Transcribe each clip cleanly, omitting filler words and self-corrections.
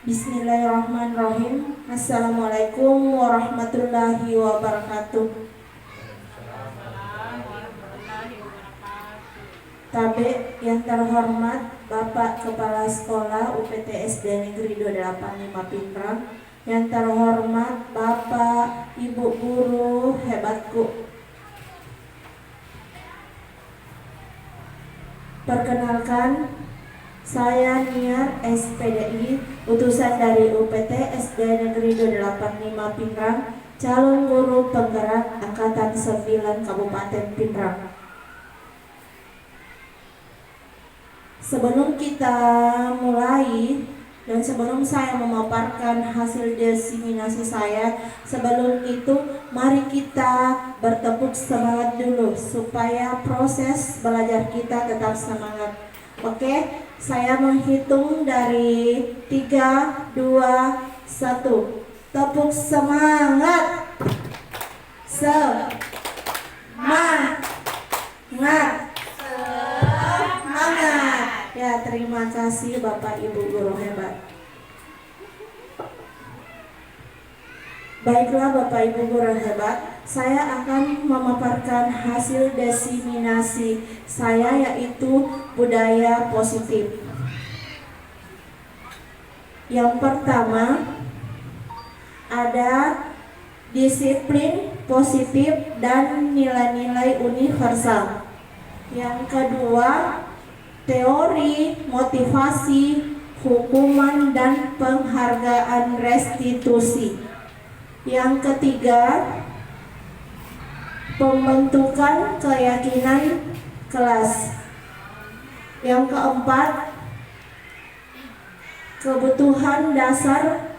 Bismillahirrahmanirrahim. Assalamualaikum warahmatullahi wabarakatuh. Tabe yang terhormat Bapak Kepala Sekolah UPT SD Negeri 285 Pinrang, yang terhormat Bapak Ibu guru hebatku. Perkenalkan, saya Niar SPDI, utusan dari UPT SD Negeri 285 Pinrang, calon guru penggerak Angkatan 9 Kabupaten Pinrang. Sebelum kita mulai dan sebelum saya memaparkan hasil diseminasi saya, sebelum itu mari kita bertepuk semangat dulu supaya proses belajar kita tetap semangat. Oke, saya menghitung dari 3, 2, 1. Tepuk semangat. Semangat. Ya, terima kasih Bapak Ibu guru hebat. Baiklah Bapak Ibu guru hebat, saya akan memaparkan hasil diseminasi saya, yaitu budaya positif. Yang pertama ada disiplin positif dan nilai-nilai universal. Yang kedua, teori, motivasi, hukuman, dan penghargaan restitusi. Yang ketiga, pembentukan keyakinan kelas. Yang keempat, kebutuhan dasar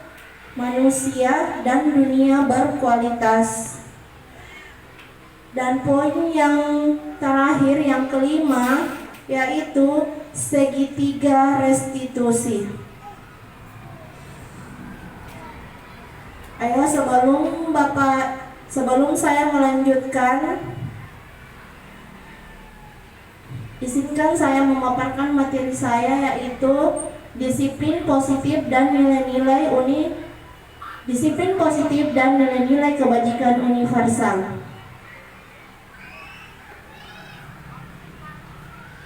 manusia dan dunia berkualitas. Dan poin yang terakhir, yang kelima, yaitu segitiga restitusi. Ayo, sebelum saya melanjutkan, izinkan saya memaparkan materi saya, yaitu disiplin positif dan nilai-nilai kebajikan universal.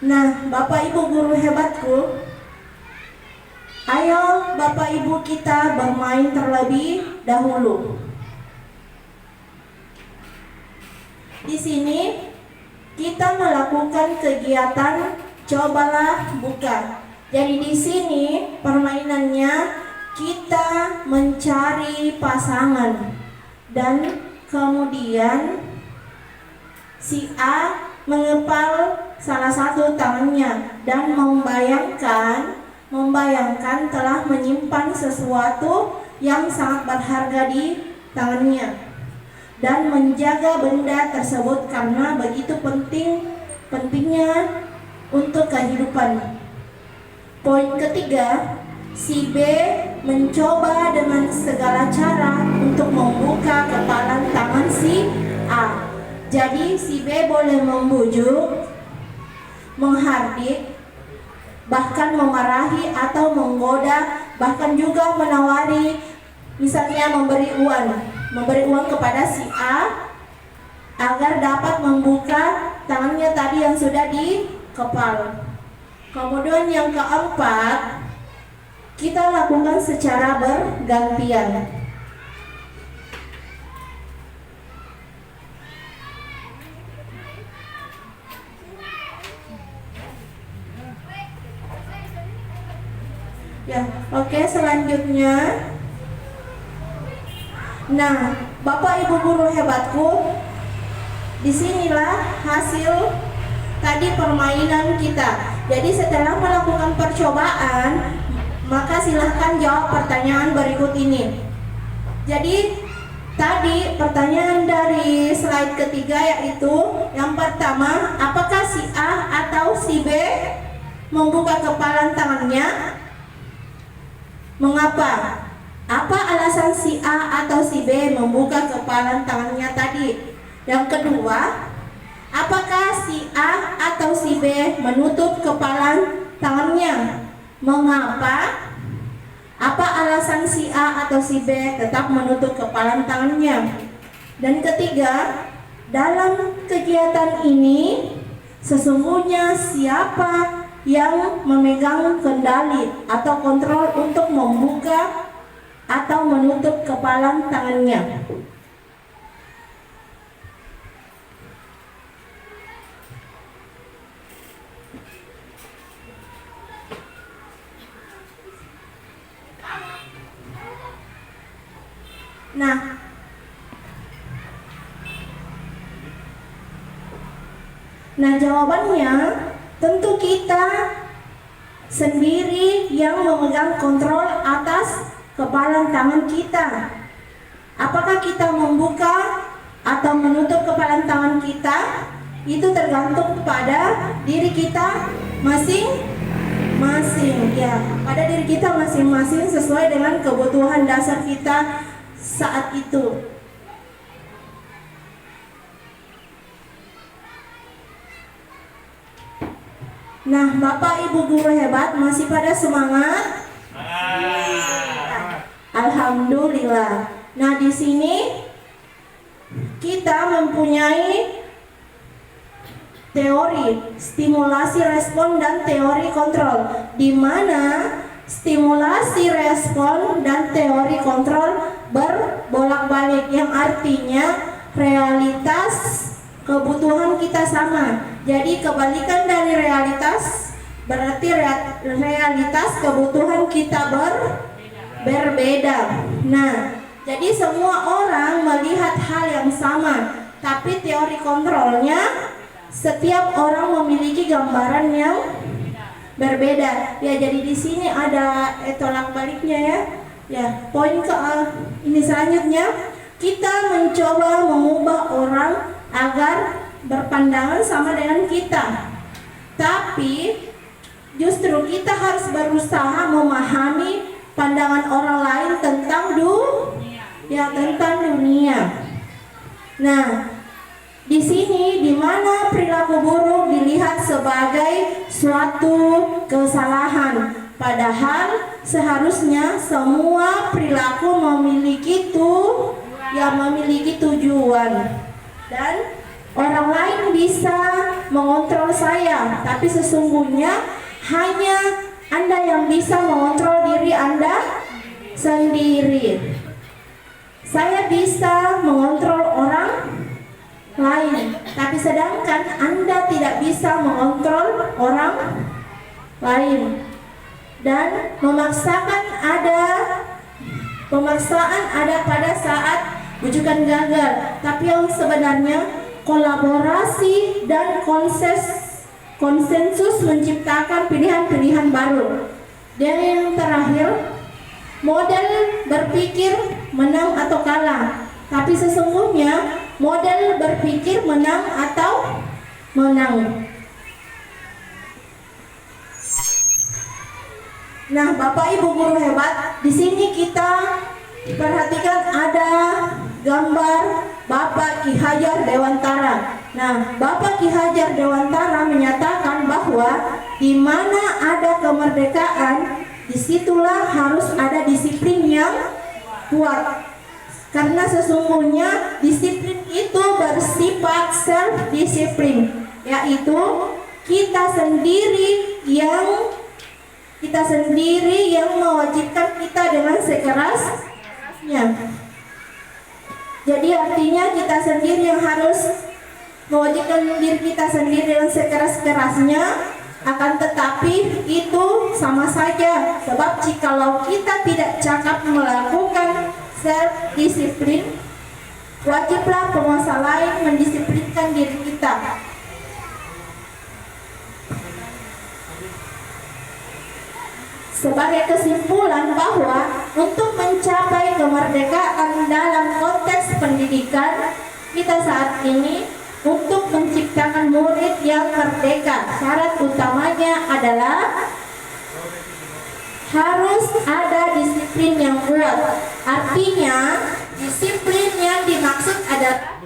Nah, Bapak Ibu guru hebatku, ayo Bapak Ibu kita bermain terlebih dahulu. Di sini kita melakukan kegiatan cobalah buka. Jadi di sini permainannya kita mencari pasangan dan kemudian si A mengepal salah satu tangannya dan membayangkan telah menyimpan sesuatu yang sangat berharga di tangannya dan menjaga benda tersebut karena begitu pentingnya untuk kehidupan. Poin ketiga, si B mencoba dengan segala cara untuk membuka kepalan tangan si A. Jadi si B boleh membujuk, menghardik, bahkan memarahi atau menggoda, bahkan juga menawari, misalnya memberi uang kepada si A agar dapat membuka tangannya tadi yang sudah dikepal. Kemudian yang keempat, kita lakukan secara bergantian. Ya, oke, selanjutnya. Nah, Bapak Ibu guru hebatku, disinilah hasil tadi permainan kita. Jadi setelah melakukan percobaan, maka silahkan jawab pertanyaan berikut ini. Jadi tadi pertanyaan dari slide ketiga, yaitu yang pertama, apakah si A atau si B membuka kepalan tangannya? Mengapa? Apa alasan si A atau si B membuka kepalan tangannya tadi? Yang kedua, apakah si A atau si B menutup kepalan tangannya? Mengapa? Apa alasan si A atau si B tetap menutup kepalan tangannya? Dan ketiga, dalam kegiatan ini sesungguhnya siapa yang memegang kendali atau kontrol untuk membuka atau menutup kepalan tangannya? Nah, jawabannya tentu kita sendiri yang memegang kontrol atas kepalan tangan kita. Apakah kita membuka atau menutup kepalan tangan kita, itu tergantung pada diri kita masing-masing, ya, pada diri kita masing-masing sesuai dengan kebutuhan dasar kita saat itu. Nah, Bapak Ibu guru hebat masih pada semangat? Alhamdulillah. Nah, di sini kita mempunyai teori stimulasi respon dan teori kontrol, di mana stimulasi respon dan teori kontrol berbolak-balik, yang artinya realitas kebutuhan kita sama. Jadi kebalikan dari realitas berarti realitas kebutuhan kita berbeda. Nah, jadi semua orang melihat hal yang sama, tapi teori kontrolnya setiap orang memiliki gambaran yang berbeda. Ya, jadi di sini ada tolak baliknya ya. Ya, poin ini selanjutnya, kita mencoba mengubah orang agar berpandangan sama dengan kita, tapi justru kita harus berusaha memahami pandangan orang lain tentang dunia. Nah, di sini di mana perilaku buruk dilihat sebagai suatu kesalahan, padahal seharusnya semua perilaku memiliki tujuan. Dan orang lain bisa mengontrol saya, tapi sesungguhnya hanya Anda yang bisa mengontrol diri Anda sendiri. Saya bisa mengontrol orang lain, tapi sedangkan Anda tidak bisa mengontrol orang lain. Dan pemaksaan ada pada saat bujukan gagal, tapi yang sebenarnya kolaborasi dan konsensus menciptakan pilihan-pilihan baru. Dan yang terakhir, model berpikir menang atau kalah, tapi sesungguhnya model berpikir menang atau menang. Nah, Bapak Ibu guru hebat, di sini kita perhatikan ada gambar Bapak Ki Hajar Dewantara. Nah, Bapak Ki Hajar Dewantara menyatakan bahwa di mana ada kemerdekaan, disitulah harus ada disiplin yang kuat. Karena sesungguhnya disiplin itu bersifat self-disiplin, yaitu kita sendiri yang mewajibkan kita dengan sekeras-kerasnya. Jadi artinya kita sendiri yang harus mewajibkan diri kita sendiri dengan sekeras-kerasnya. Akan tetapi itu sama saja, sebab jikalau kita tidak cakap melakukan self-disiplin, wajiblah penguasa lain mendisiplinkan diri kita. Sebagai kesimpulan bahwa untuk mencapai kemerdekaan dalam konteks pendidikan kita saat ini, untuk menciptakan murid yang merdeka, syarat utamanya adalah harus ada disiplin yang kuat. Artinya disiplin yang dimaksud adalah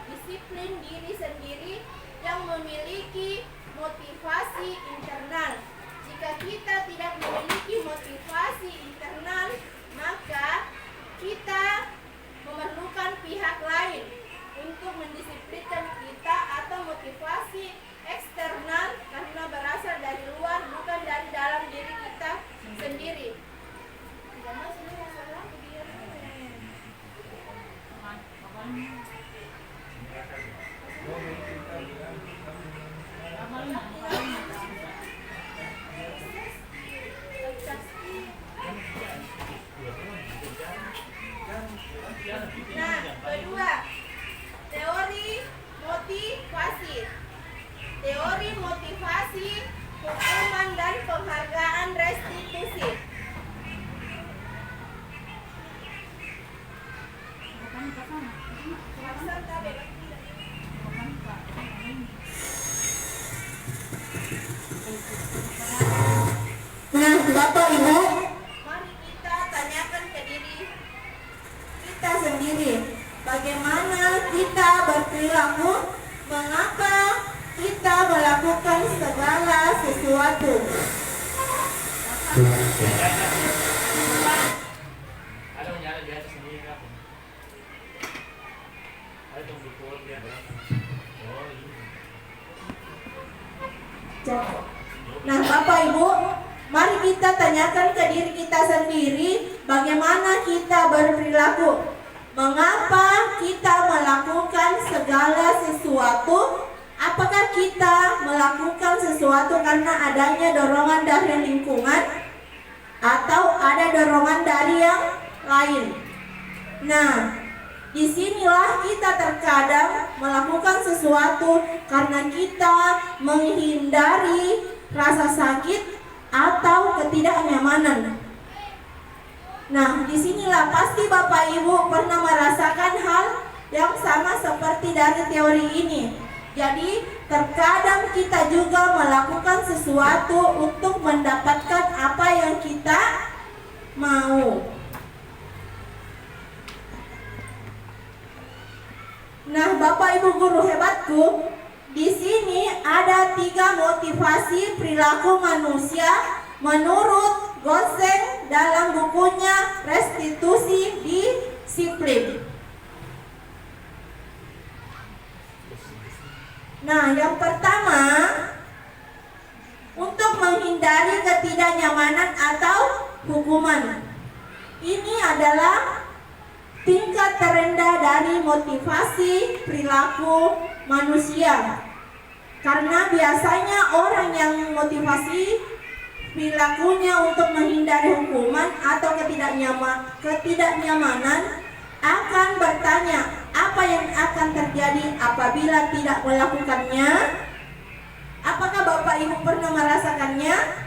disiplin diri sendiri yang memiliki motivasi internal. Jika kita tidak memiliki motivasi internal, maka kita memerlukan pihak lain untuk mendisiplinkan kita, atau motivasi eksternal karena berasal dari luar, bukan dari dalam diri kita sendiri. Nah, kedua, teori motivasi. Teori motivasi, hukuman dan penghargaan restitusi. Nah, Bapak Ibu, Mari kita tanyakan ke diri kita sendiri, bagaimana kita berperilaku, mengapa kita melakukan segala sesuatu. Ada menyala di atas sendiri kan? Ada yang dikul dia. Oh iya. Nah, Bapak Ibu, mari kita tanyakan ke diri kita sendiri, bagaimana kita berperilaku, mengapa kita melakukan segala sesuatu. Apakah kita melakukan sesuatu karena adanya dorongan dari lingkungan, atau ada dorongan dari yang lain? Nah, disinilah kita terkadang melakukan sesuatu karena kita menghindari rasa sakit atau ketidaknyamanan. Nah, disinilah pasti Bapak Ibu pernah merasakan hal yang sama seperti dari teori ini. Jadi, terkadang kita juga melakukan sesuatu untuk mendapatkan apa yang kita mau. Nah, Bapak Ibu guru hebatku, di sini ada 3 motivasi perilaku manusia menurut Goldstein dalam bukunya Restitusi Disiplin. Nah, yang pertama, untuk menghindari ketidaknyamanan atau hukuman. Ini adalah tingkat terendah dari motivasi perilaku manusia. Karena biasanya orang yang motivasi perilakunya untuk menghindari hukuman atau ketidaknyamanan akan bertanya, apa yang akan terjadi apabila tidak melakukannya? Apakah Bapak Ibu pernah merasakannya?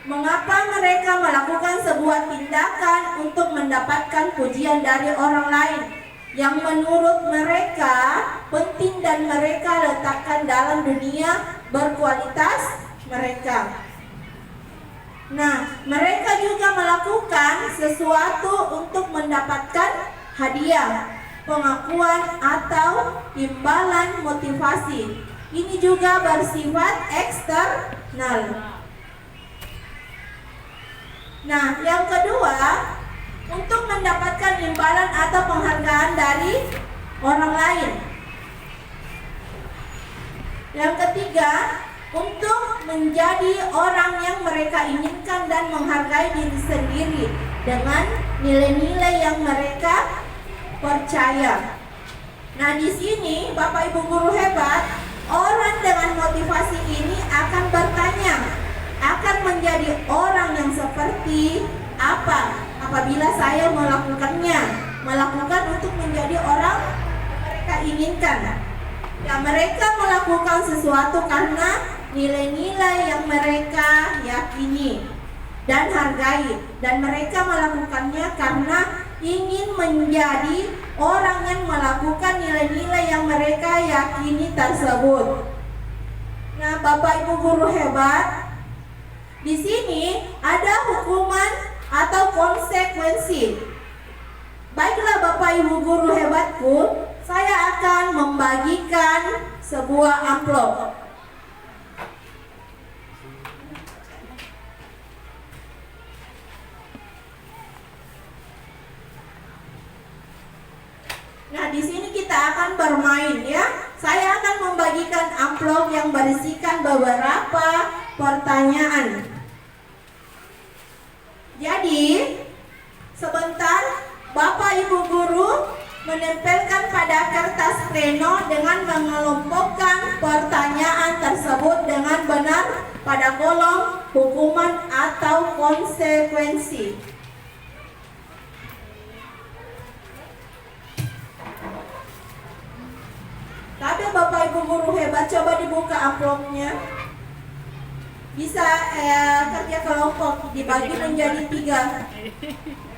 Mengapa mereka melakukan sebuah tindakan untuk mendapatkan pujian dari orang lain yang menurut mereka penting dan mereka letakkan dalam dunia berkualitas mereka? Nah, mereka juga melakukan sesuatu untuk mendapatkan hadiah, pengakuan, atau imbalan motivasi. Ini juga bersifat eksternal. Nah, yang kedua, untuk mendapatkan imbalan atau penghargaan dari orang lain. Yang ketiga, untuk menjadi orang yang mereka inginkan dan menghargai diri sendiri dengan nilai-nilai yang mereka percaya. Nah, di sini Bapak Ibu guru hebat, orang dengan motivasi ini akan bertanya, akan menjadi orang yang seperti apa apabila saya melakukannya, melakukan untuk menjadi orang yang mereka inginkan. Ya, mereka melakukan sesuatu karena nilai-nilai yang mereka yakini dan hargai, dan mereka melakukannya karena ingin menjadi orang yang melakukan nilai-nilai yang mereka yakini tersebut. Nah, Bapak Ibu guru hebat, di sini ada hukuman atau konsekuensi. Baiklah Bapak Ibu guru hebatku, saya akan membagikan sebuah amplop. Nah, di sini kita akan bermain ya. Saya akan membagikan amplop yang berisikan beberapa pertanyaan. Jadi, sebentar Bapak Ibu guru menempelkan pada kertas pleno dengan mengelompokkan pertanyaan tersebut dengan benar pada kolom hukuman atau konsekuensi. Tapi Bapak Ibu guru hebat, coba dibuka amplopnya. Bisa kerja kelompok dibagi menjadi 3.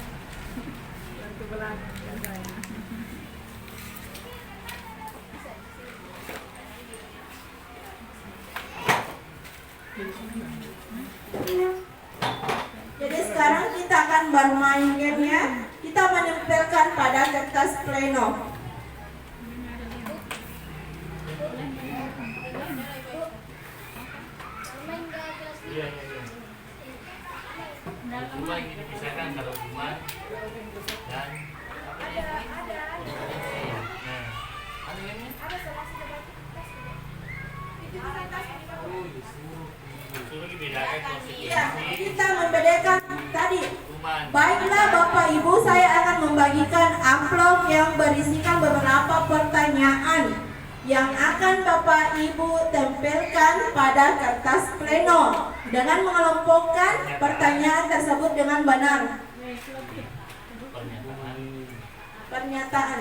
Jadi sekarang kita akan bermain gamenya. Kita menempelkan pada kertas pleno. Iya. Hukuman ini dipisahkan kalau hukuman dan suruh dibedakan Iya, konsekuensi kita membedakan tadi. hukuman. Baiklah Bapak Ibu, saya akan membagikan amplop yang berisikan beberapa pertanyaan yang akan Bapak Ibu tempelkan pada kertas pleno dengan mengelompokkan pertanyaan tersebut dengan benar. Pernyataan.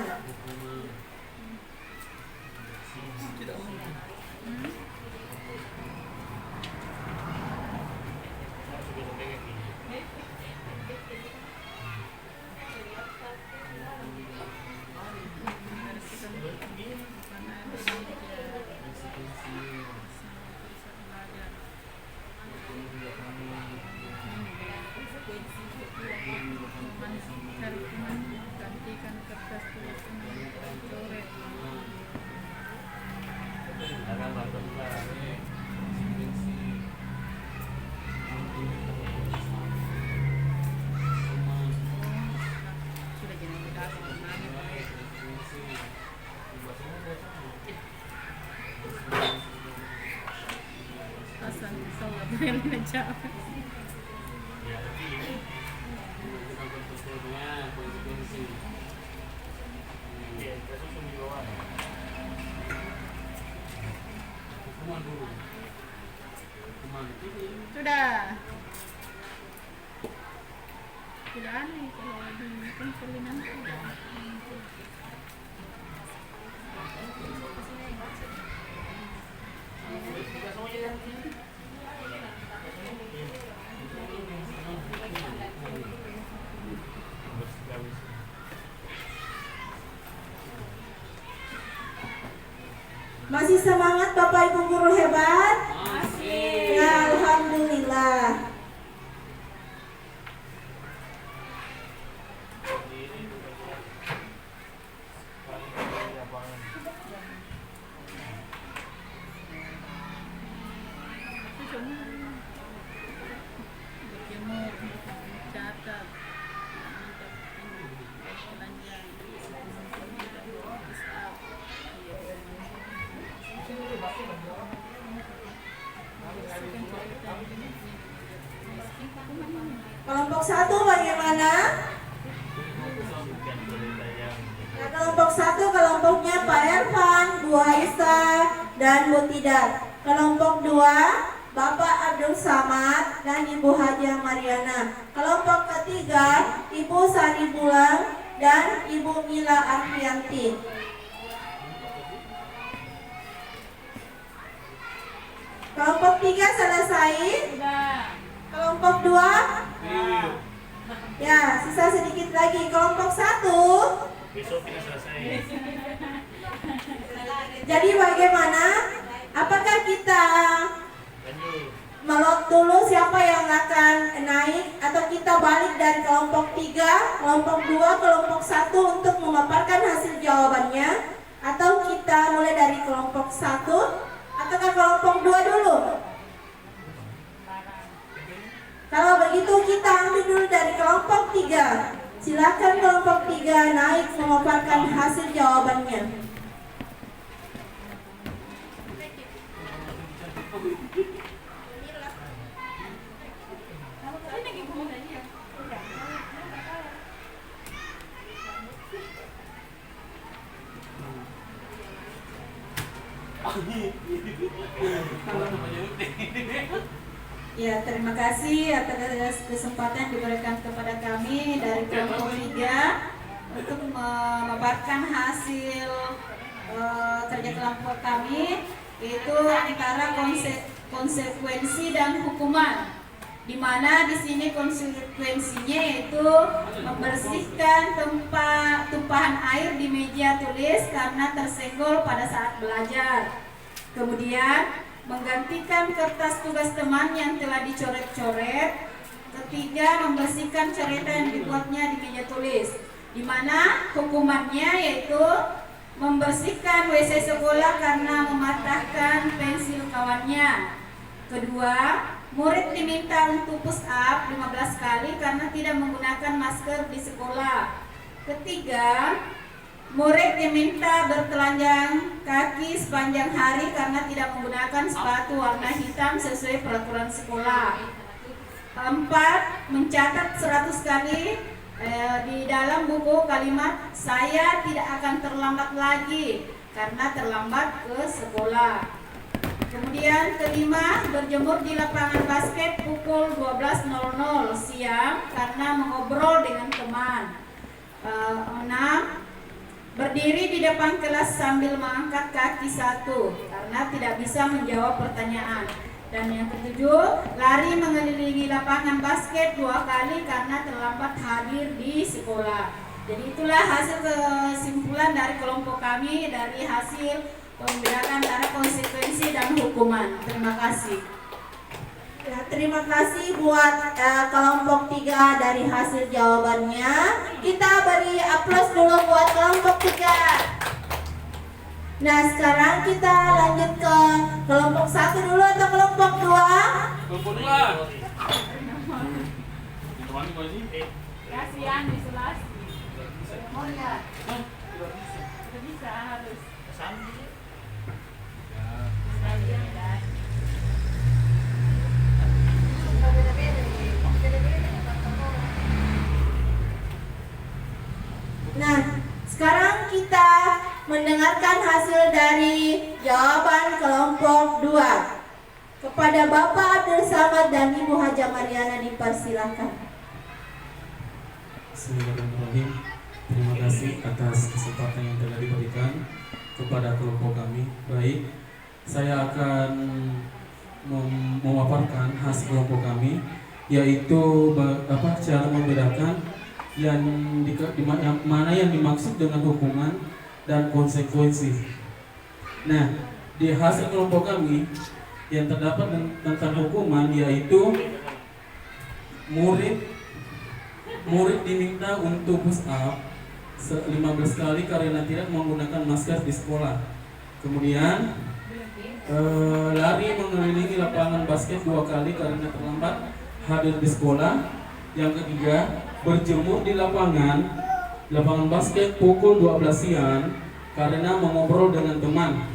Sudah. Tidak aneh kalau dikumpulin nanti. Masih semangat Bapak Ibu guru hebat? Masih. Ya, alhamdulillah. Kelompok 1 bagaimana? Nah, kelompok 1 kelompoknya Pak Ervan, Bu Aisyah, dan Bu Tidak. Kelompok 2 Bapak Abdul Samad dan Ibu Haja Mariana. Kelompok ketiga Ibu Sari Bulang dan Ibu Mila Afrianti. Kelompok 3 selesai. Kelompok 2 ya, sisa sedikit lagi. Kelompok 1 Besok kita selesai. jadi bagaimana? Apakah kita Lanjut. melot dulu siapa yang akan naik, atau kita balik dari kelompok 3, kelompok 2, kelompok 1 untuk memaparkan hasil jawabannya, atau kita mulai dari kelompok 1 ataukah kelompok 2 dulu? Kalau begitu kita ambil dulu dari kelompok 3. Silakan kelompok 3 naik memaparkan hasil jawabannya. Ya, terima kasih atas kesempatan diberikan kepada kami dari kelompok 3 untuk memaparkan hasil kerja kelompok kami, yaitu antara konsekuensi dan hukuman. Di mana di sini konsekuensinya yaitu membersihkan tumpahan air di meja tulis karena tersenggol pada saat belajar. Kemudian menggantikan kertas tugas teman yang telah dicoret-coret. Ketiga, membersihkan coretan yang dibuatnya di meja tulis. Di mana hukumannya yaitu membersihkan WC sekolah karena mematahkan pensil kawannya. Kedua, murid diminta untuk push up 15 kali karena tidak menggunakan masker di sekolah. Ketiga, murid diminta bertelanjang kaki sepanjang hari karena tidak menggunakan sepatu warna hitam sesuai peraturan sekolah. 4. Mencatat 100 kali di dalam buku kalimat "saya tidak akan terlambat lagi" karena terlambat ke sekolah. Kemudian kelima, berjemur di lapangan basket pukul 12.00 siang karena mengobrol dengan teman. 6. Berdiri di depan kelas sambil mengangkat kaki 1 karena tidak bisa menjawab pertanyaan. Dan yang ketujuh, lari mengelilingi lapangan basket 2 kali karena terlambat hadir di sekolah. Jadi itulah hasil kesimpulan dari kelompok kami dari hasil pembedakan antara konsekuensi dan hukuman. Terima kasih. Ya, terima kasih buat kelompok 3 dari hasil jawabannya. Kita beri aplaus dulu buat kelompok 3. Nah, sekarang kita lanjut ke kelompok 1 dulu atau kelompok 2? Kelompok 2. Kasihan isolasi. Oh ya. Tidak bisa harus. Nah, sekarang kita mendengarkan hasil dari jawaban kelompok 2. Kepada Bapak Abdul Samad dan Ibu Haja Mariana dipersilahkan. Bismillahirrahmanirrahim. Terima kasih atas kesempatan yang telah diberikan kepada kelompok kami. Baik, saya akan memaparkan hasil kelompok kami, yaitu cara membedakan yang mana yang dimaksud dengan hukuman dan konsekuensi. Nah, di hasil kelompok kami yang terdapat tentang hukuman yaitu murid diminta untuk push up 15 kali karena tidak menggunakan masker di sekolah. Kemudian lari mengelilingi lapangan basket 2 kali karena terlambat hadir di sekolah. Yang ketiga, berjemur di lapangan basket pukul 12 siang karena mengobrol dengan teman.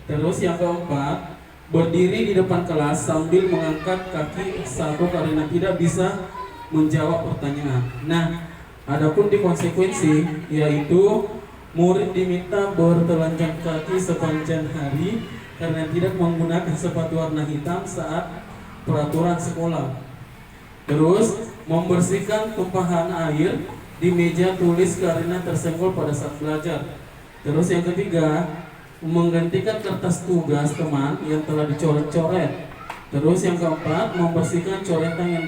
Terus yang keempat, berdiri di depan kelas sambil mengangkat kaki 1 karena tidak bisa menjawab pertanyaan. Nah, adapun di konsekuensi yaitu murid diminta bertelanjang kaki sepanjang hari karena tidak menggunakan sepatu warna hitam saat peraturan sekolah. Terus membersihkan tumpahan air di meja tulis karena tersenggol pada saat belajar. Terus yang ketiga, menggantikan kertas tugas teman yang telah dicoret-coret. Terus yang keempat, membersihkan coretan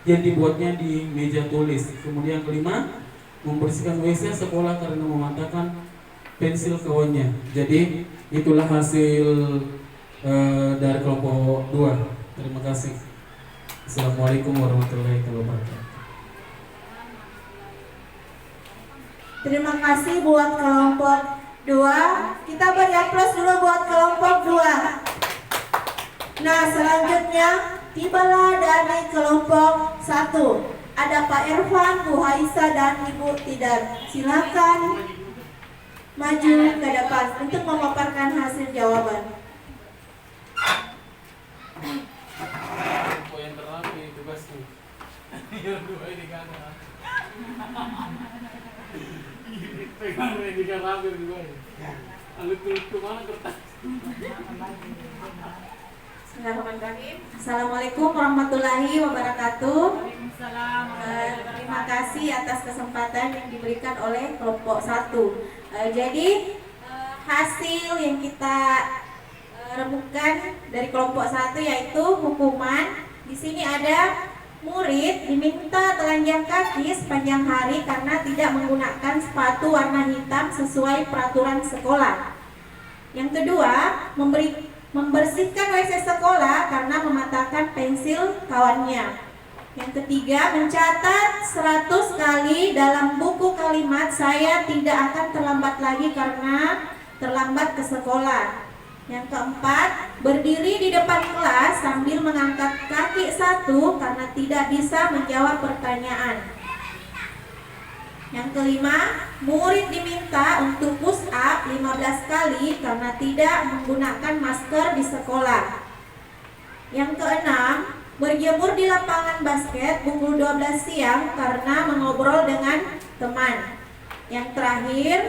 yang dibuatnya di meja tulis. Kemudian yang kelima, membersihkan WC sekolah karena mematahkan pensil kawannya. Jadi itulah hasil dari kelompok 2. Terima kasih. Assalamualaikum warahmatullahi wabarakatuh. Terima kasih buat kelompok 2. Kita beri aplaus dulu buat kelompok 2. Nah, selanjutnya tibalah dari kelompok 1. Ada Pak Irfan, Bu Haisa, dan Ibu Tidar. Silakan maju ke depan untuk memaparkan hasil jawaban. Yang terapi tugasku. Yang dua ini kan. Pegang ini kan rapi juga. Alut-alut mana kertas? Bismillahirrahmanirrahim. Assalamualaikum warahmatullahi wabarakatuh. Terima kasih atas kesempatan yang diberikan oleh kelompok 1. Jadi hasil yang kita remukan dari kelompok 1 yaitu hukuman. Di sini ada murid diminta telanjang kaki sepanjang hari karena tidak menggunakan sepatu warna hitam sesuai peraturan sekolah. Yang kedua, membersihkan WC sekolah karena mematahkan pensil kawannya. Yang ketiga, mencatat 100 kali dalam buku kalimat "saya tidak akan terlambat lagi karena terlambat ke sekolah". Yang keempat, berdiri di depan kelas sambil mengangkat kaki 1 karena tidak bisa menjawab pertanyaan. Yang kelima, murid diminta untuk push up 15 kali karena tidak menggunakan masker di sekolah. Yang keenam, berjemur di lapangan basket pukul 12 siang karena mengobrol dengan teman. Yang terakhir,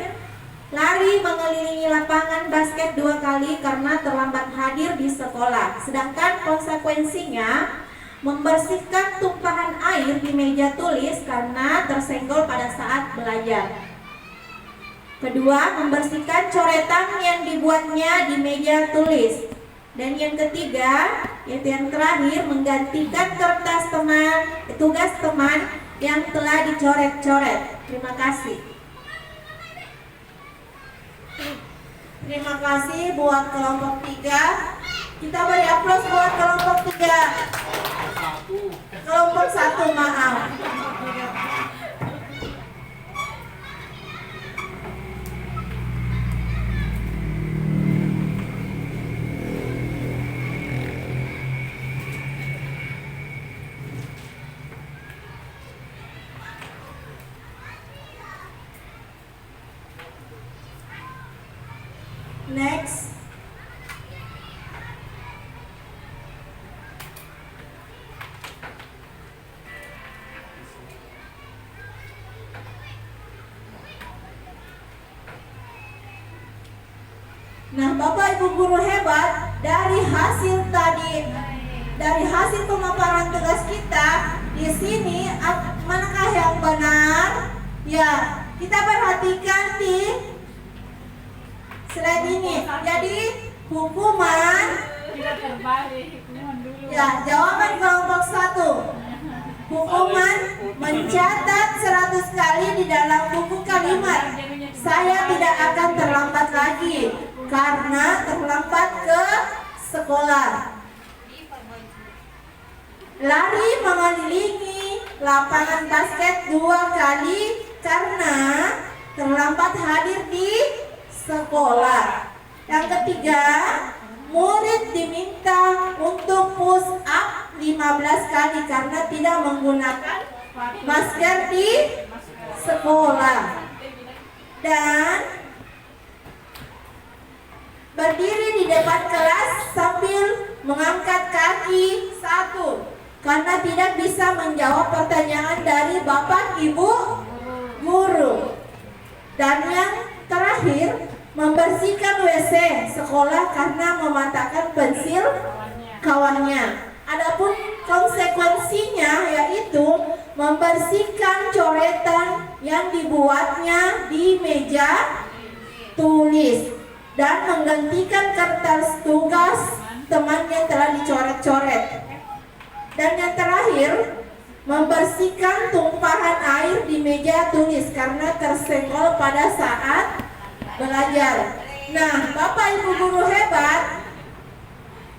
lari mengelilingi lapangan basket 2 kali karena terlambat hadir di sekolah. Sedangkan konsekuensinya, membersihkan tumpahan air di meja tulis karena tersenggol pada saat belajar. Kedua, membersihkan coretan yang dibuatnya di meja tulis. Dan yang ketiga, yaitu yang terakhir, menggantikan kertas tugas teman yang telah dicoret-coret. Terima kasih. Terima kasih buat kelompok 3. Kita beri aplaus buat kelompok 3. Kelompok 1, maaf. Next. Nah, Bapak Ibu guru hebat, dari hasil pemaparan tugas kita di sini, manakah yang benar? Ya, kita perhatikan di slide ini. Jadi hukuman, ya, jawaban kelompok 1. Hukuman mencatat 100 kali di dalam buku kalimat "saya tidak akan terlambat lagi karena terlambat ke sekolah". Lari mengelilingi lapangan basket 2 kali karena terlambat hadir di sekolah. Yang ketiga, murid diminta untuk push up 15 kali karena tidak menggunakan masker di sekolah. Dan berdiri di depan kelas sambil mengangkat kaki 1 karena tidak bisa menjawab pertanyaan dari Bapak Ibu guru. Dan yang terakhir, membersihkan WC sekolah karena mematahkan pensil kawannya. Adapun konsekuensinya yaitu membersihkan coretan yang dibuatnya di meja tulis dan menggantikan kertas tugas teman yang telah dicoret-coret. Dan yang terakhir, membersihkan tumpahan air di meja tulis karena tersenggol pada saat belajar. Nah, Bapak Ibu guru hebat,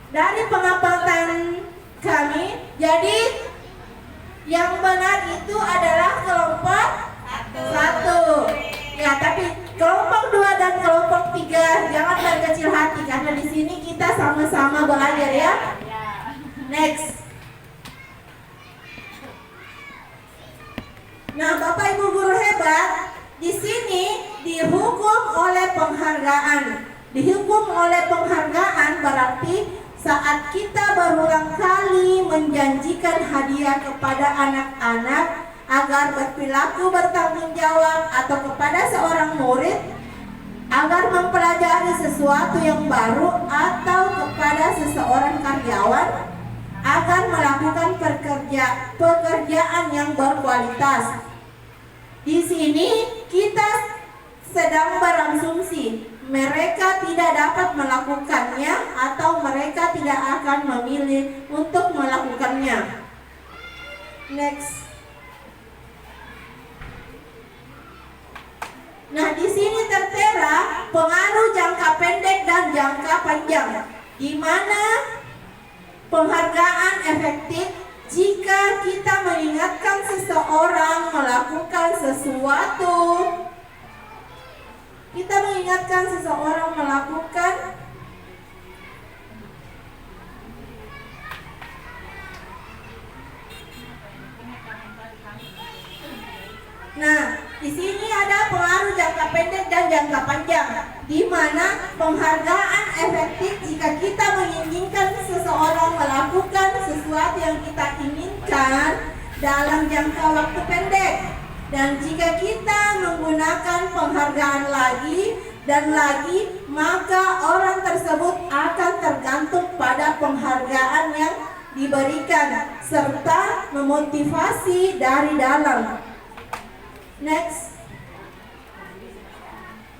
dari kami. Jadi yang benar itu adalah kelompok satu. Ya, tapi kelompok 2 dan kelompok 3 jangan berkecil hati karena di sini kita sama-sama belajar ya. Next. Nah, Bapak Ibu guru hebat, di sini dihukum oleh penghargaan. Dihukum oleh penghargaan berarti saat kita berulang kali menjanjikan hadiah kepada anak-anak agar berperilaku bertanggung jawab atau kepada seorang murid agar mempelajari sesuatu yang baru atau kepada seseorang karyawan agar melakukan pekerjaan yang berkualitas. Di sini kita sedang berasumsi mereka tidak dapat melakukannya atau mereka tidak akan memilih untuk melakukannya. Next. Nah, di sini tertera pengaruh jangka pendek dan jangka panjang, di mana penghargaan efektif jika kita mengingatkan seseorang melakukan sesuatu. Kita mengingatkan seseorang melakukan Nah, di sini ada pengaruh jangka pendek dan jangka panjang, di mana penghargaan efektif jika kita menginginkan seseorang melakukan sesuatu yang kita inginkan dalam jangka waktu pendek. Dan jika kita menggunakan penghargaan lagi dan lagi, maka orang tersebut akan tergantung pada penghargaan yang diberikan serta memotivasi dari dalam. Next.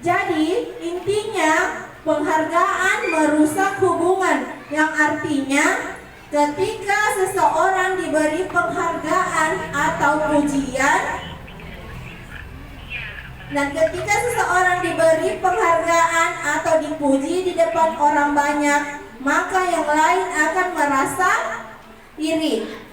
Jadi intinya penghargaan merusak hubungan, yang artinya ketika seseorang diberi penghargaan atau pujian, dan ketika seseorang diberi penghargaan atau dipuji di depan orang banyak, maka yang lain akan merasa iri.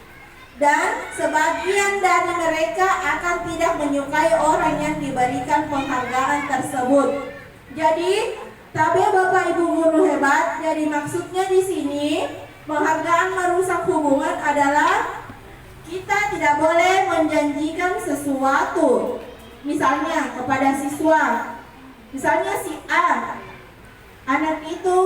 Dan sebagian dari mereka akan tidak menyukai orang yang diberikan penghargaan tersebut. Jadi, tapi Bapak Ibu guru hebat, jadi maksudnya di sini penghargaan merusak hubungan adalah kita tidak boleh menjanjikan sesuatu. Misalnya kepada siswa, misalnya si A, anak itu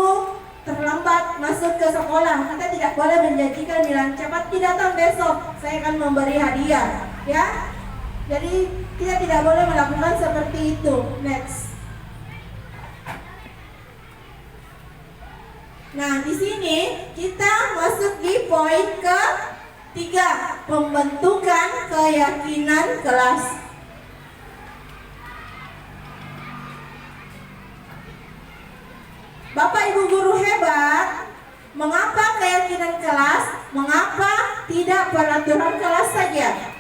terlambat masuk ke sekolah, kita tidak boleh menjanjikan bilang cepat datang besok, saya akan memberi hadiah, ya. Jadi kita tidak boleh melakukan seperti itu. Next. Nah, di sini kita masuk di poin ke-3, pembentukan keyakinan kelas. Bapak Ibu guru hebat, mengapa keyakinan kelas? Mengapa tidak peraturan kelas saja?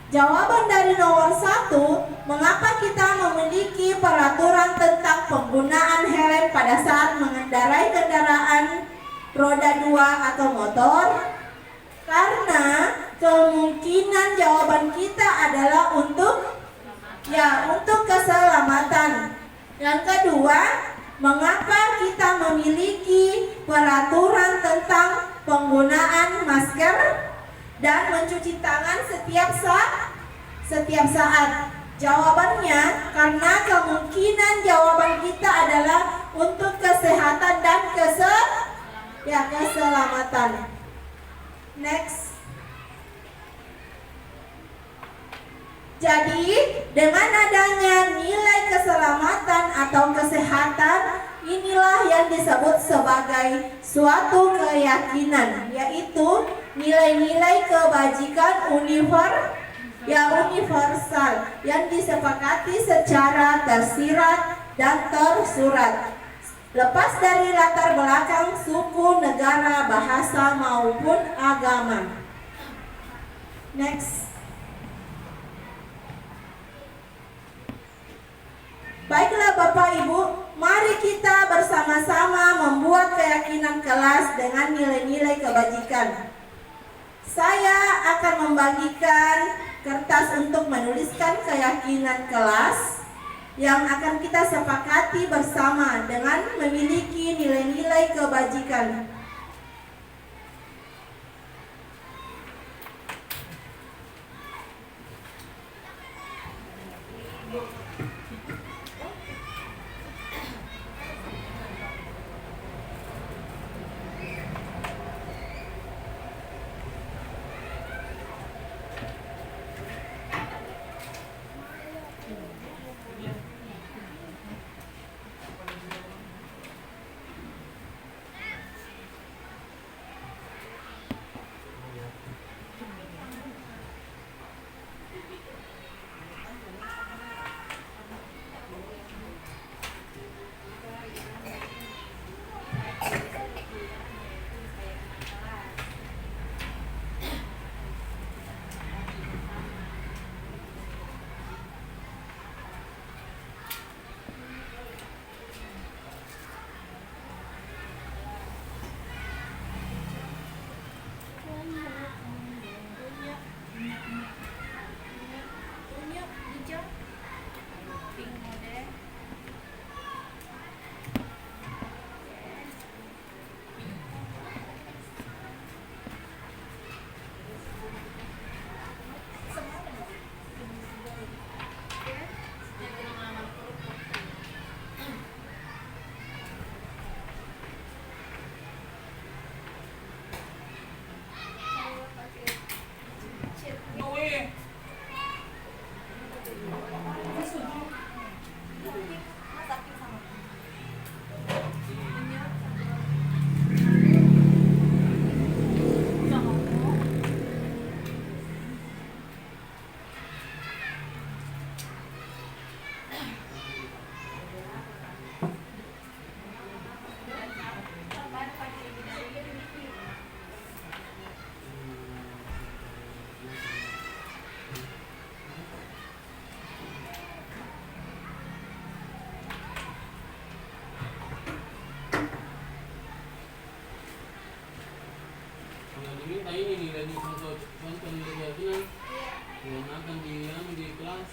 Jawaban dari nomor 1, mengapa kita memiliki peraturan tentang penggunaan helm pada saat mengendarai kendaraan roda 2 atau motor? Karena kemungkinan jawaban kita adalah untuk keselamatan. Yang kedua, mengapa kita memiliki peraturan tentang penggunaan masker dan mencuci tangan setiap saat? Jawabannya karena kemungkinan jawaban kita adalah untuk kesehatan dan keselamatan. Next. Jadi, dengan adanya nilai keselamatan atau kesehatan, inilah yang disebut sebagai suatu keyakinan, yaitu nilai-nilai kebajikan universal yang disepakati secara tersirat dan tersurat, lepas dari latar belakang suku, negara, bahasa, maupun agama. Next. Baiklah Bapak Ibu, mari kita bersama-sama membuat keyakinan kelas dengan nilai-nilai kebajikan. Saya akan membagikan kertas untuk menuliskan keyakinan kelas yang akan kita sepakati bersama dengan memiliki nilai-nilai kebajikan. Ini nilai di contoh nilai keyakinan yang akan di kelas.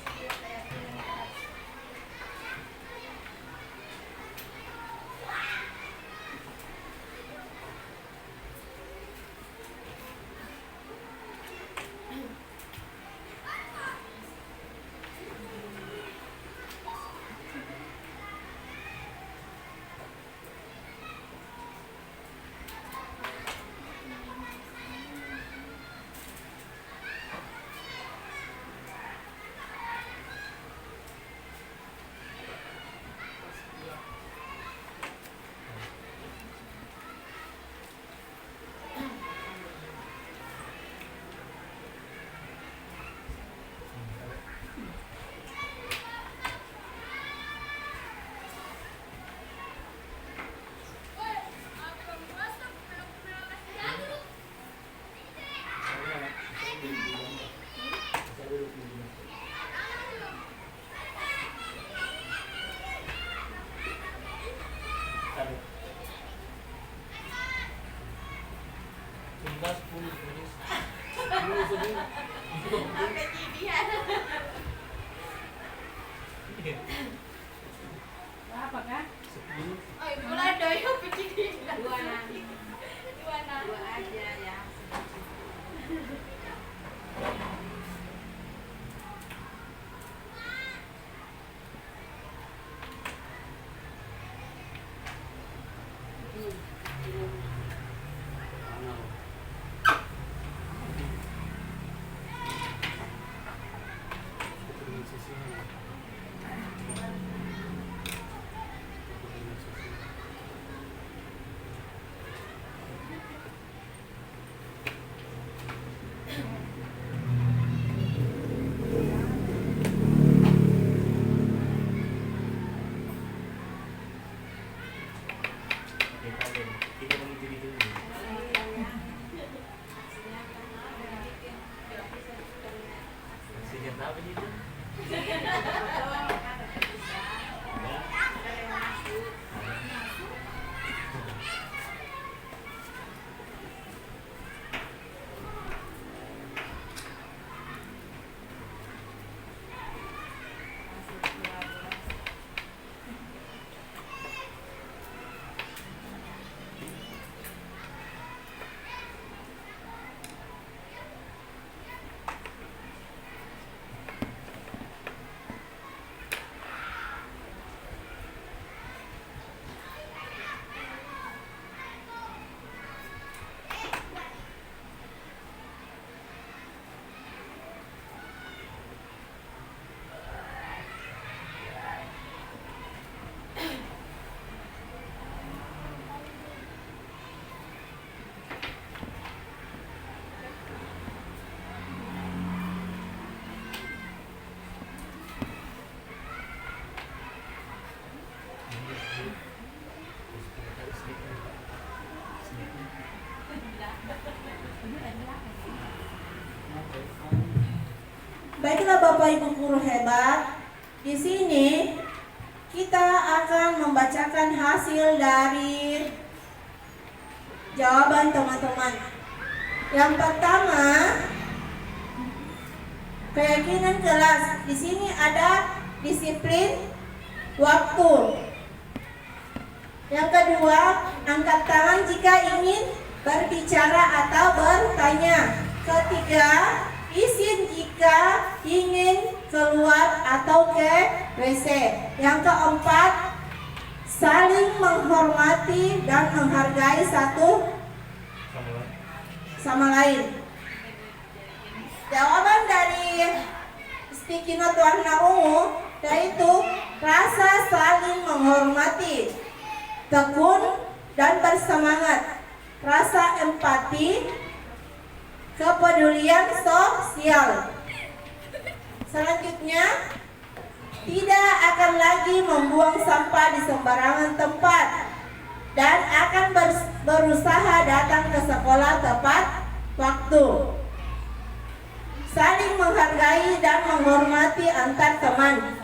Apa kan? Mulai doyok begini. Dua aja ya. Baiklah Bapak Ibu guru hebat, di sini kita akan membacakan hasil dari jawaban teman-teman. Yang pertama, keyakinan kelas. Di sini ada disiplin waktu. Yang kedua, angkat tangan jika ingin berbicara atau bertanya. Ketiga, izin jika ingin keluar atau ke WC. Yang keempat, saling menghormati dan menghargai satu sama lain. Jawaban dari sticky note warna ungu yaitu rasa saling menghormati, tekun dan bersemangat, rasa empati, kepedulian sosial. Selanjutnya, tidak akan lagi membuang sampah di sembarangan tempat dan akan berusaha datang ke sekolah tepat waktu. Saling menghargai dan menghormati antar teman.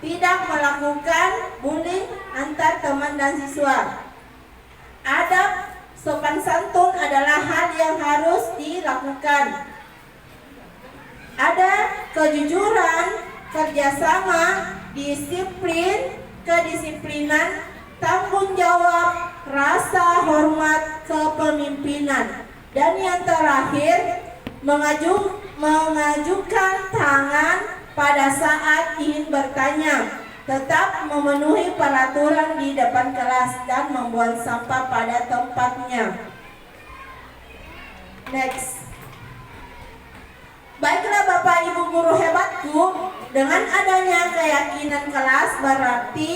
Tidak melakukan bullying antar teman dan siswa. Adab sopan santun adalah hal yang harus dilakukan. Ada kejujuran, kerjasama, disiplin, kedisiplinan, tanggung jawab, rasa hormat, kepemimpinan. Dan yang terakhir, mengajukan tangan pada saat ingin bertanya, tetap memenuhi peraturan di depan kelas dan membuang sampah pada tempatnya. Next. Baiklah Bapak Ibu guru hebatku, dengan adanya keyakinan kelas berarti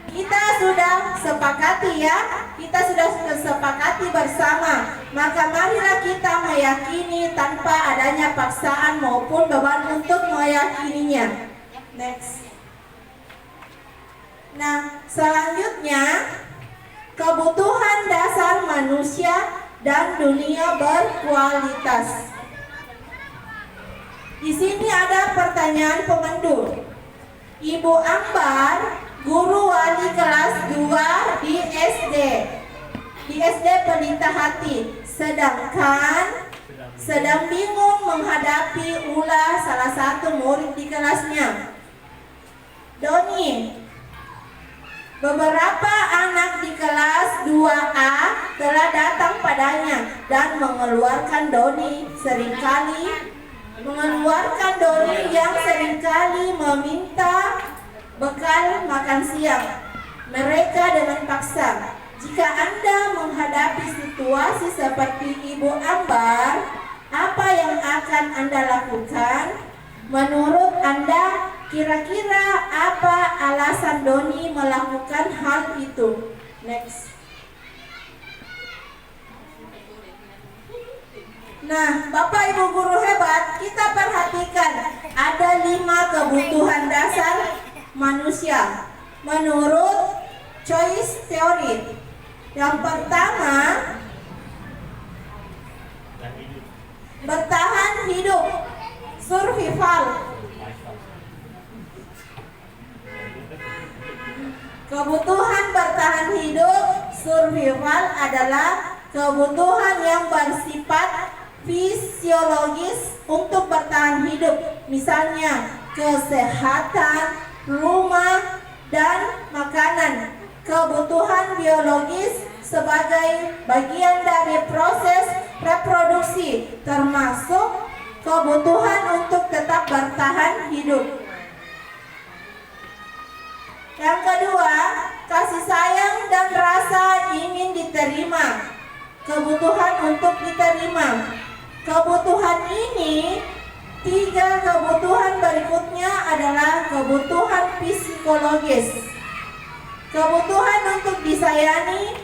kita sudah sepakati bersama. Maka marilah kita meyakini tanpa adanya paksaan maupun beban untuk meyakininya. Next. Nah, selanjutnya kebutuhan dasar manusia dan dunia berkualitas. Di sini ada pertanyaan pengunduh. Ibu Ambar, guru wali kelas 2 di SD Pelita Hati, sedang bingung menghadapi ulah salah satu murid di kelasnya. Doni, beberapa anak di kelas 2A telah datang padanya dan mengeluarkan Doni yang seringkali meminta bekal makan siang mereka dengan paksa. Jika Anda menghadapi situasi seperti Ibu Ambar, apa yang akan Anda lakukan? Menurut Anda, kira-kira apa alasan Doni melakukan hal itu? Next. Nah, Bapak Ibu guru hebat, kita perhatikan ada 5 kebutuhan dasar manusia menurut choice theory. Yang pertama, bertahan hidup, survival. Kebutuhan bertahan hidup, survival adalah kebutuhan yang bersifat fisiologis untuk bertahan hidup. Misalnya, kesehatan, rumah, dan makanan. Kebutuhan biologis sebagai bagian dari proses reproduksi, termasuk kebutuhan untuk tetap bertahan hidup. Yang kedua, kasih sayang dan rasa ingin diterima. Kebutuhan untuk diterima. Kebutuhan ini, 3 kebutuhan berikutnya adalah kebutuhan psikologis. Kebutuhan untuk disayangi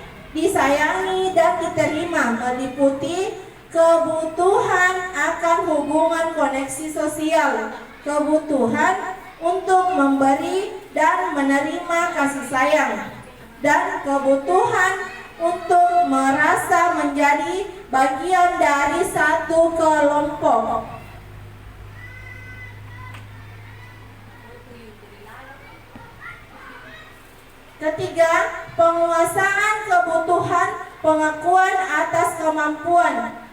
dan diterima meliputi kebutuhan akan hubungan koneksi sosial, kebutuhan untuk memberi dan menerima kasih sayang, dan kebutuhan untuk merasa menjadi bagian dari satu kelompok. Ketiga, penguasaan kebutuhan pengakuan atas kemampuan,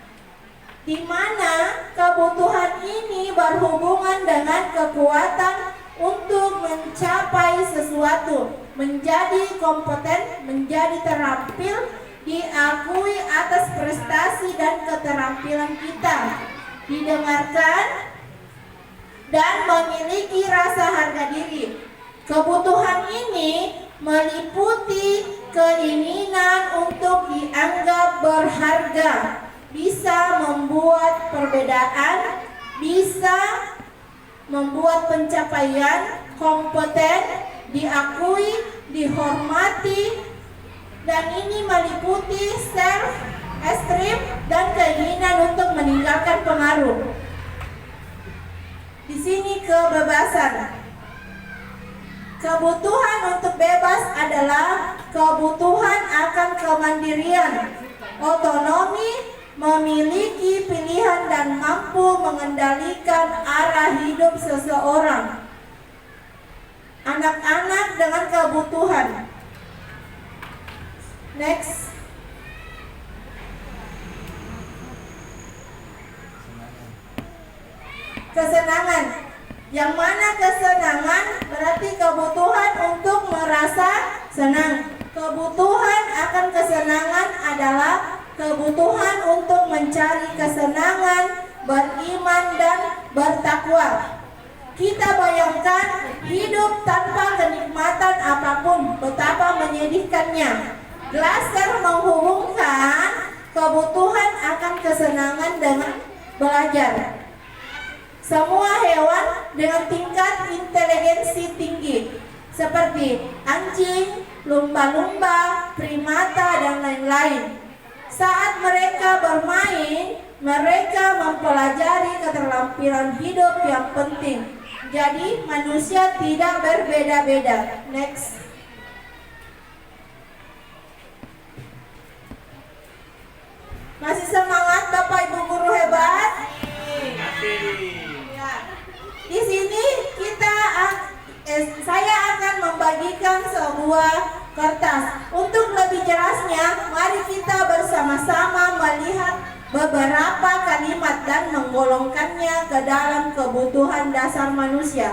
di mana kebutuhan ini berhubungan dengan kekuatan untuk mencapai sesuatu, menjadi kompeten, menjadi terampil, diakui atas prestasi dan keterampilan kita, didengarkan, dan memiliki rasa harga diri. Kebutuhan ini meliputi keinginan untuk dianggap berharga, bisa membuat perbedaan, bisa membuat pencapaian, kompeten, diakui, dihormati, dan ini meliputi self-esteem dan keinginan untuk meninggalkan pengaruh. Di sini kebebasan. Kebutuhan untuk bebas adalah kebutuhan akan kemandirian, otonomi, memiliki pilihan dan mampu mengendalikan arah hidup seseorang. Anak-anak dengan kebutuhan. Next. Kesenangan. Yang mana kesenangan berarti kebutuhan untuk merasa senang. Kebutuhan akan kesenangan adalah kebutuhan untuk mencari kesenangan, beriman dan bertakwa. Kita bayangkan hidup tanpa kenikmatan apapun, betapa menyedihkannya. Glasser menghubungkan kebutuhan akan kesenangan dengan belajar. Semua hewan dengan tingkat inteligensi tinggi seperti anjing, lumba-lumba, primata, dan lain-lain. Saat mereka bermain, mereka mempelajari keterampilan hidup yang penting. Jadi manusia tidak berbeda-beda. Next. Masih semangat Bapak Ibu guru hebat? Ya. Di sini saya akan membagikan sebuah kertas. Untuk lebih jelasnya, mari kita bersama-sama melihat beberapa kalimat dan menggolongkannya ke dalam kebutuhan dasar manusia.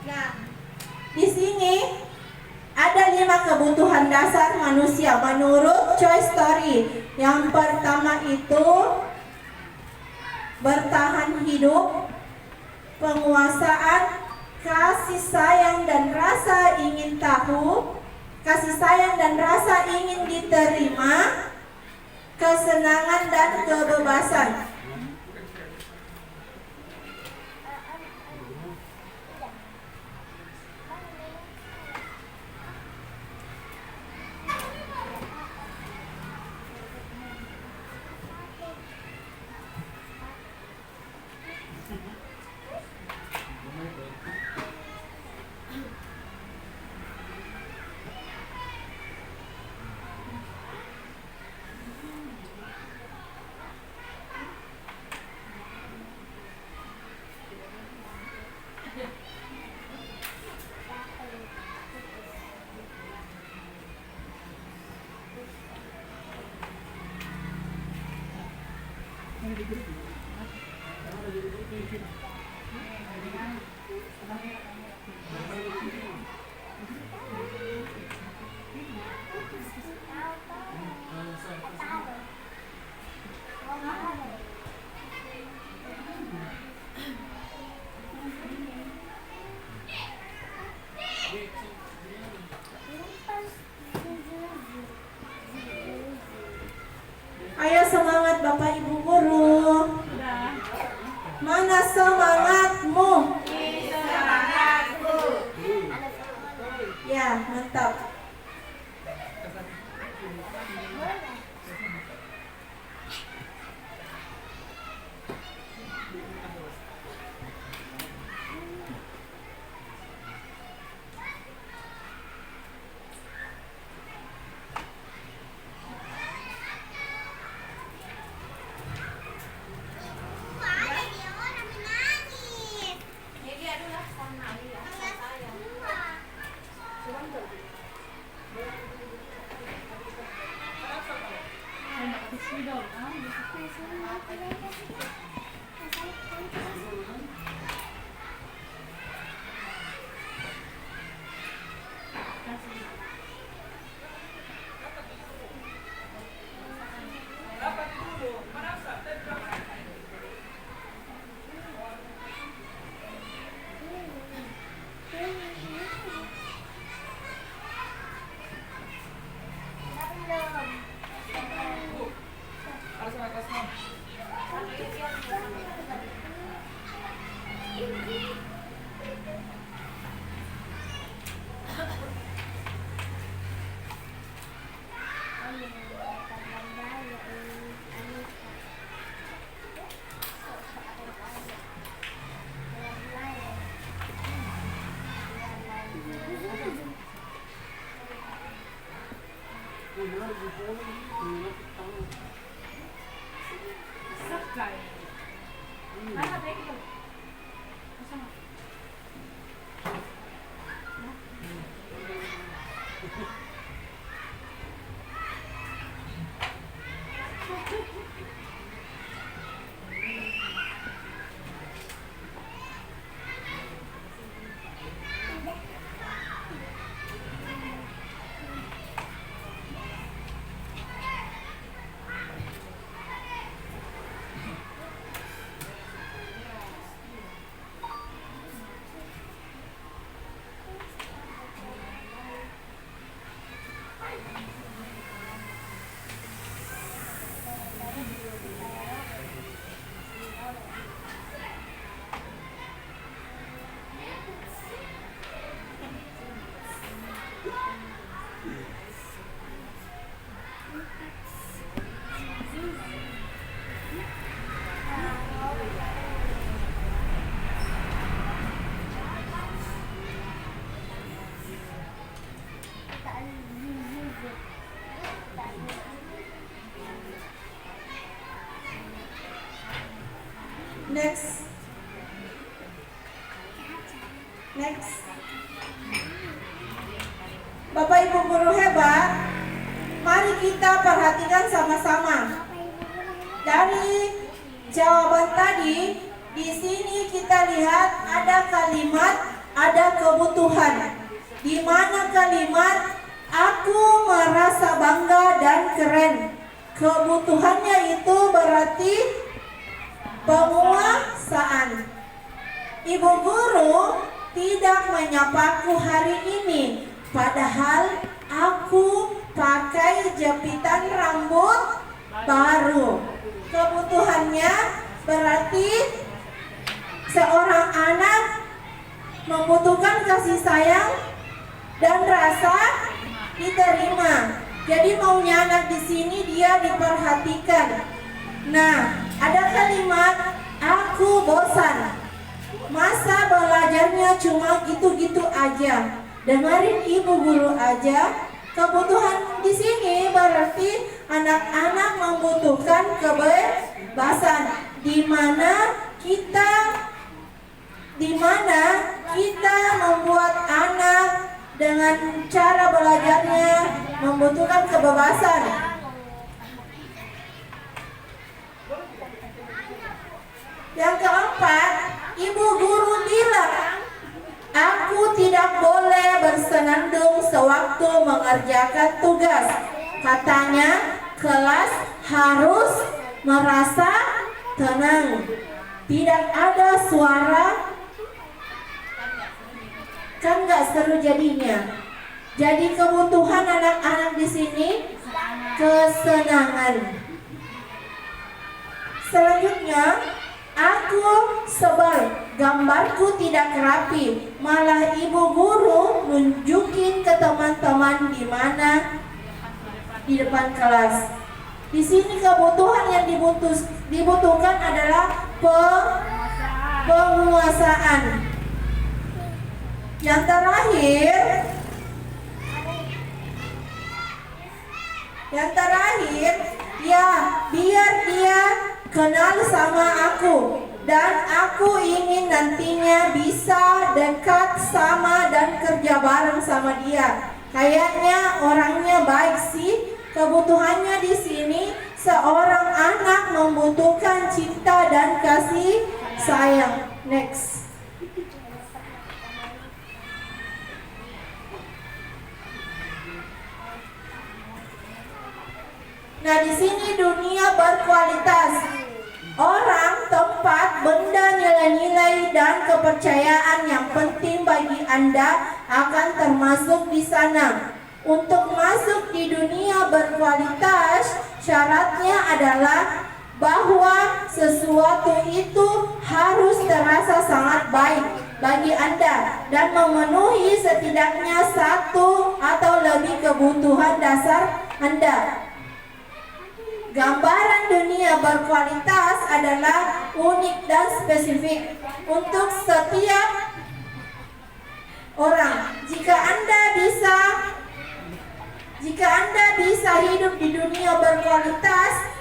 Nah, di sini ada 5 kebutuhan dasar manusia menurut Choice Story. Yang pertama itu bertahan hidup, penguasaan, kasih sayang dan rasa ingin tahu, kasih sayang dan rasa ingin diterima, kesenangan dan kebebasan. Ayo semangat Bapak Ibu guru. Mana semangatmu? Ya, mantap. Next. Bapak Ibu guru hebat, mari kita perhatikan sama-sama. Dari jawaban tadi, di sini kita lihat ada kalimat, ada kebutuhan. Di mana kalimat aku merasa bangga dan keren. Kebutuhannya itu berarti penguasaan. Ibu guru tidak menyapaku hari ini, padahal aku pakai jepitan rambut baru. Kebutuhannya berarti seorang anak membutuhkan kasih sayang dan rasa diterima. Jadi maunya anak di sini dia diperhatikan. Nah, ada kalimat aku bosan. Masa belajarnya cuma gitu-gitu aja. Dengerin ibu guru aja. Kebutuhan di sini berarti anak-anak membutuhkan kebebasan, di mana kita membuat anak dengan cara belajarnya membutuhkan kebebasan. Yang keempat, ibu guru bilang, aku tidak boleh bersenandung sewaktu mengerjakan tugas. Katanya, kelas harus merasa tenang. Tidak ada suara, kan gak seru jadinya. Jadi kebutuhan anak-anak di sini kesenangan. Selanjutnya, aku sebel. gambarku tidak rapi, malah ibu guru nunjukin ke teman-teman di mana di depan kelas. Di sini kebutuhan yang dibutuhkan adalah penguasaan. Yang terakhir, ya biar dia kenal sama aku dan aku ingin nantinya bisa dekat sama dan kerja bareng sama dia. Kayaknya orangnya baik sih. Kebutuhannya di sini seorang anak membutuhkan cinta dan kasih sayang. Next. Nah, di sini dunia berkualitas. Orang, tempat, benda, nilai-nilai dan kepercayaan yang penting bagi Anda akan termasuk di sana. Untuk masuk di dunia berkualitas, syaratnya adalah bahwa sesuatu itu harus terasa sangat baik bagi Anda dan memenuhi setidaknya satu atau lebih kebutuhan dasar Anda. Gambaran dunia berkualitas adalah unik dan spesifik untuk setiap orang. Jika Anda bisa hidup di dunia berkualitas,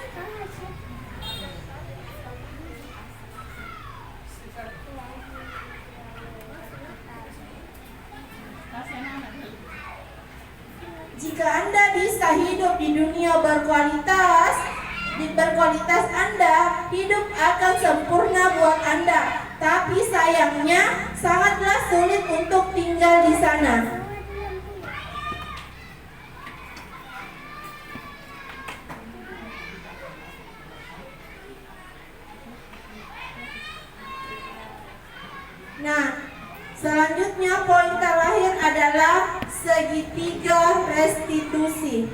Anda, hidup akan sempurna buat Anda. Tapi sayangnya sangatlah sulit untuk tinggal di sana. Nah, selanjutnya poin terakhir adalah segitiga restitusi.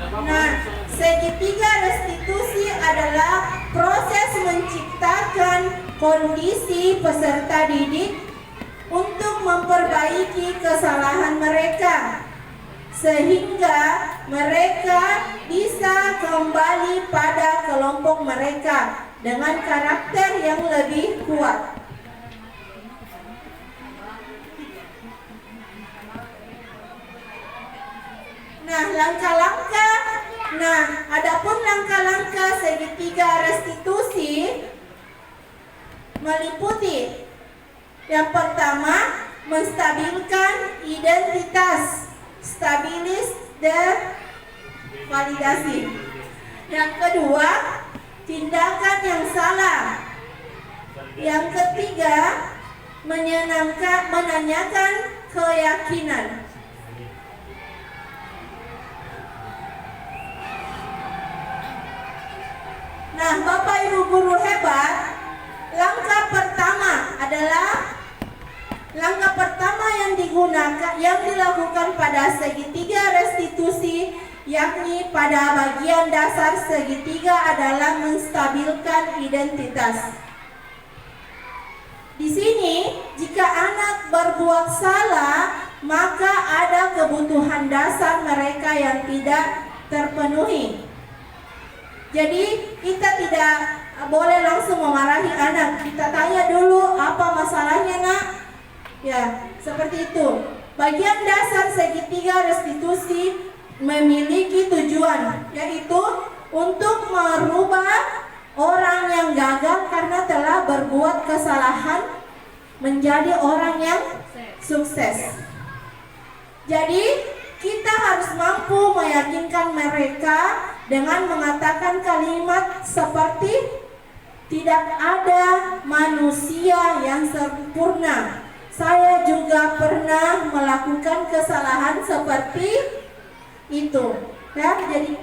Nah, segitiga restitusi adalah proses menciptakan kondisi peserta didik untuk memperbaiki kesalahan mereka sehingga mereka bisa kembali pada kelompok mereka dengan karakter yang lebih kuat. Adapun langkah-langkah segitiga restitusi meliputi yang pertama, menstabilkan identitas, stabilis dan validasi. Yang kedua, tindakan yang salah. Yang ketiga, menanyakan keyakinan. Nah, Bapak Ibu guru hebat, langkah pertama yang dilakukan pada segitiga restitusi, yakni pada bagian dasar segitiga adalah menstabilkan identitas. Di sini, jika anak berbuat salah, maka ada kebutuhan dasar mereka yang tidak terpenuhi. Jadi kita tidak boleh langsung memarahi anak. Kita tanya dulu, apa masalahnya nak? Ya, seperti itu. Bagian dasar segitiga restitusi memiliki tujuan, yaitu untuk merubah orang yang gagal karena telah berbuat kesalahan menjadi orang yang sukses. Jadi kita harus mampu meyakinkan mereka dengan mengatakan kalimat seperti tidak ada manusia yang sempurna. Saya juga pernah melakukan kesalahan seperti itu. Ya, jadi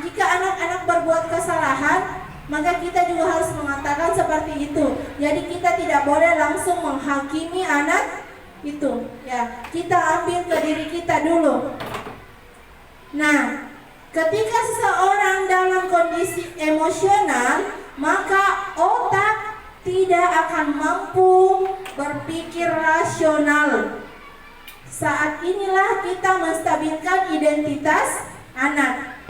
jika anak-anak berbuat kesalahan, maka kita juga harus mengatakan seperti itu. Jadi kita tidak boleh langsung menghakimi anak itu. Ya, kita ambil ke diri kita dulu. Nah, ketika seseorang dalam kondisi emosional, maka otak tidak akan mampu berpikir rasional. Saat inilah kita menstabilkan identitas anak,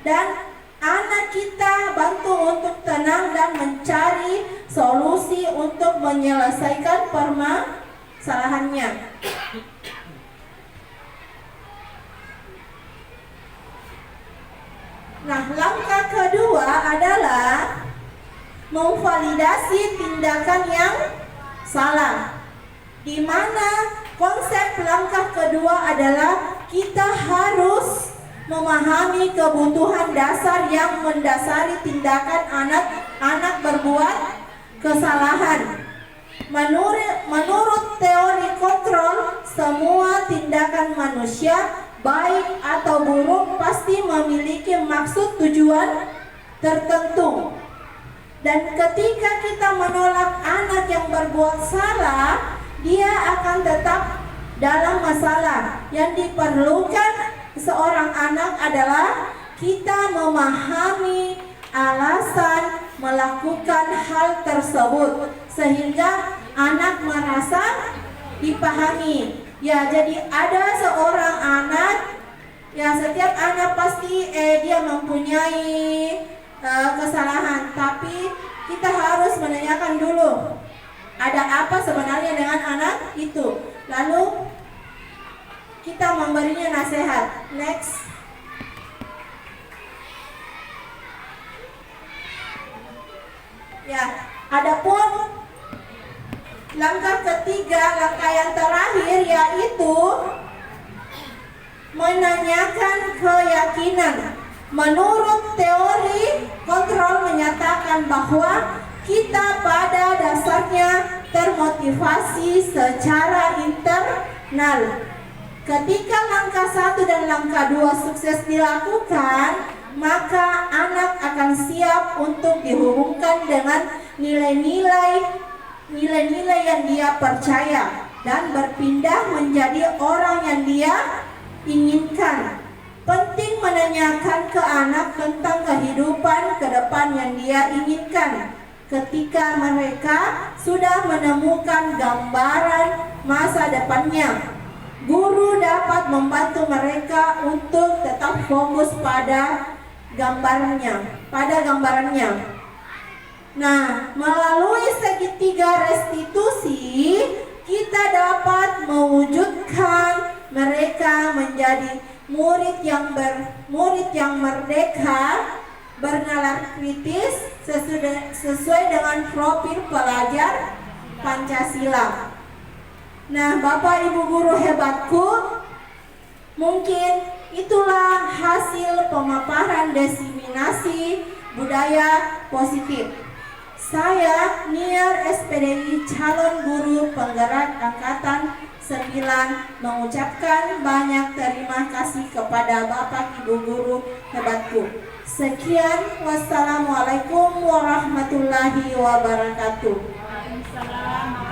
dan anak kita bantu untuk tenang dan mencari solusi untuk menyelesaikan permasalahannya. Nah, langkah kedua adalah memvalidasi tindakan yang salah, di mana konsep langkah kedua adalah kita harus memahami kebutuhan dasar yang mendasari tindakan anak-anak berbuat kesalahan. Menurut teori kontrol, semua tindakan manusia, baik atau buruk, pasti memiliki maksud tujuan tertentu. Dan ketika kita menolak anak yang berbuat salah, dia akan tetap dalam masalah. Yang diperlukan seorang anak adalah kita memahami alasan melakukan hal tersebut, sehingga anak merasa dipahami. Ya, jadi ada seorang anak, ya setiap anak pasti dia mempunyai kesalahan, tapi kita harus menanyakan dulu ada apa sebenarnya dengan anak itu, lalu kita memberinya nasihat. Next. Ya, adapun langkah ketiga, langkah yang terakhir, yaitu menanyakan keyakinan. Menurut teori kontrol menyatakan bahwa kita pada dasarnya termotivasi secara internal. Ketika langkah 1 dan langkah 2 sukses dilakukan, maka anak akan siap untuk dihubungkan dengan nilai-nilai yang dia percaya dan berpindah menjadi orang yang dia inginkan. Penting menanyakan ke anak tentang kehidupan ke depan yang dia inginkan. Ketika mereka sudah menemukan gambaran masa depannya, guru dapat membantu mereka untuk tetap fokus pada gambarannya. Nah, melalui segitiga restitusi, kita dapat mewujudkan mereka menjadi murid yang merdeka, bernalar kritis sesuai dengan profil pelajar Pancasila. Nah, Bapak Ibu guru hebatku, mungkin itulah hasil pemaparan diseminasi budaya positif. Saya Niar SPDI calon guru penggerak angkatan 9 mengucapkan banyak terima kasih kepada Bapak Ibu guru hebatku. Sekian, wassalamualaikum warahmatullahi wabarakatuh. Waalaikumsalam.